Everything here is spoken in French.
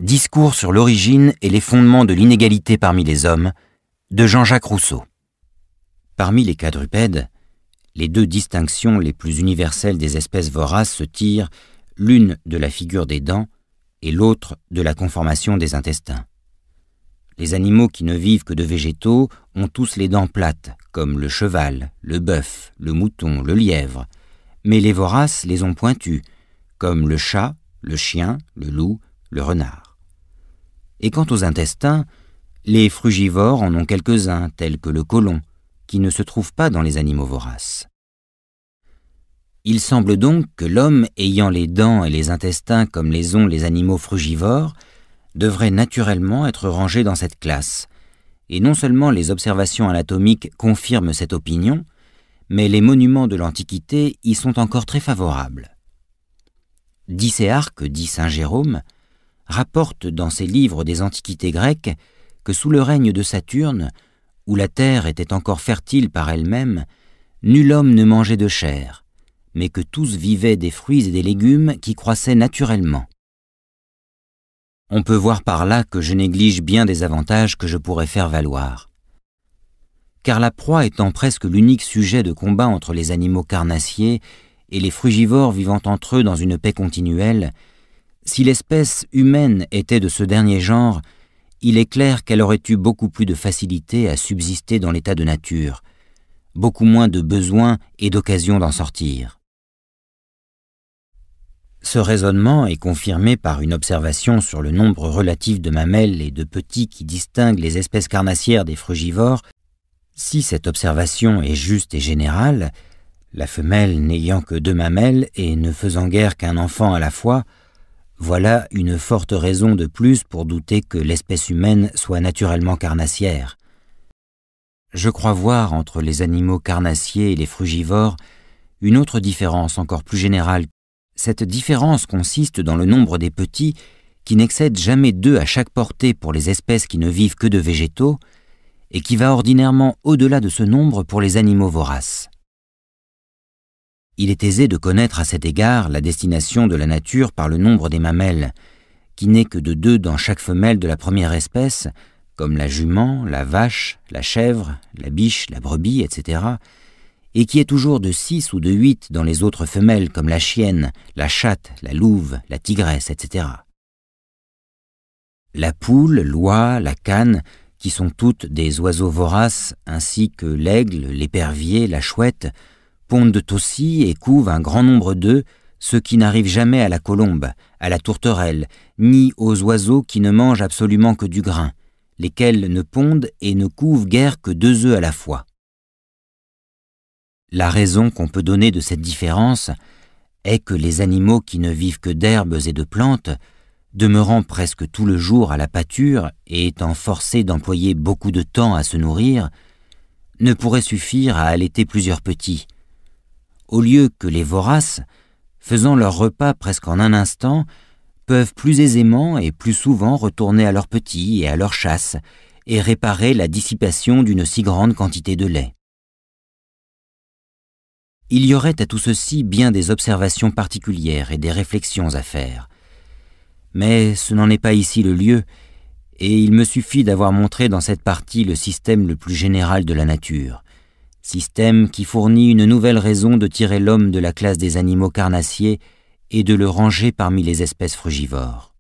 Discours sur l'origine et les fondements de l'inégalité parmi les hommes, de Jean-Jacques Rousseau. Parmi les quadrupèdes, les deux distinctions les plus universelles des espèces voraces se tirent, l'une de la figure des dents et l'autre de la conformation des intestins. Les animaux qui ne vivent que de végétaux ont tous les dents plates, comme le cheval, le bœuf, le mouton, le lièvre, mais les voraces les ont pointues, comme le chat, le chien, le loup, le renard. Et quant aux intestins, les frugivores en ont quelques-uns, tels que le côlon, qui ne se trouvent pas dans les animaux voraces. Il semble donc que l'homme ayant les dents et les intestins comme les ont les animaux frugivores devrait naturellement être rangé dans cette classe, et non seulement les observations anatomiques confirment cette opinion, mais les monuments de l'Antiquité y sont encore très favorables. Dicéarque, dit saint Jérôme, rapporte dans ses livres des antiquités grecques que sous le règne de Saturne, où la terre était encore fertile par elle-même, nul homme ne mangeait de chair, mais que tous vivaient des fruits et des légumes qui croissaient naturellement. On peut voir par là que je néglige bien des avantages que je pourrais faire valoir. Car la proie étant presque l'unique sujet de combat entre les animaux carnassiers et les frugivores vivant entre eux dans une paix continuelle, si l'espèce humaine était de ce dernier genre, il est clair qu'elle aurait eu beaucoup plus de facilité à subsister dans l'état de nature, beaucoup moins de besoin et d'occasion d'en sortir. Ce raisonnement est confirmé par une observation sur le nombre relatif de mamelles et de petits qui distinguent les espèces carnassières des frugivores. Si cette observation est juste et générale, la femelle n'ayant que 2 mamelles et ne faisant guère qu'un enfant à la fois, voilà une forte raison de plus pour douter que l'espèce humaine soit naturellement carnassière. Je crois voir entre les animaux carnassiers et les frugivores une autre différence encore plus générale. Cette différence consiste dans le nombre des petits qui n'excèdent jamais 2 à chaque portée pour les espèces qui ne vivent que de végétaux et qui va ordinairement au-delà de ce nombre pour les animaux voraces. Il est aisé de connaître à cet égard la destination de la nature par le nombre des mamelles, qui n'est que de 2 dans chaque femelle de la première espèce, comme la jument, la vache, la chèvre, la biche, la brebis, etc., et qui est toujours de 6 ou de 8 dans les autres femelles comme la chienne, la chatte, la louve, la tigresse, etc. La poule, l'oie, la cane, qui sont toutes des oiseaux voraces, ainsi que l'aigle, l'épervier, la chouette, pondent aussi et couvent un grand nombre d'œufs, ce qui n'arrive jamais à la colombe, à la tourterelle, ni aux oiseaux qui ne mangent absolument que du grain, lesquels ne pondent et ne couvent guère que 2 œufs à la fois. La raison qu'on peut donner de cette différence est que les animaux qui ne vivent que d'herbes et de plantes, demeurant presque tout le jour à la pâture et étant forcés d'employer beaucoup de temps à se nourrir, ne pourraient suffire à allaiter plusieurs petits, au lieu que les voraces, faisant leur repas presque en un instant, peuvent plus aisément et plus souvent retourner à leurs petits et à leur chasse et réparer la dissipation d'une si grande quantité de lait. Il y aurait à tout ceci bien des observations particulières et des réflexions à faire. Mais ce n'en est pas ici le lieu, et il me suffit d'avoir montré dans cette partie le système le plus général de la nature, système qui fournit une nouvelle raison de tirer l'homme de la classe des animaux carnassiers et de le ranger parmi les espèces frugivores.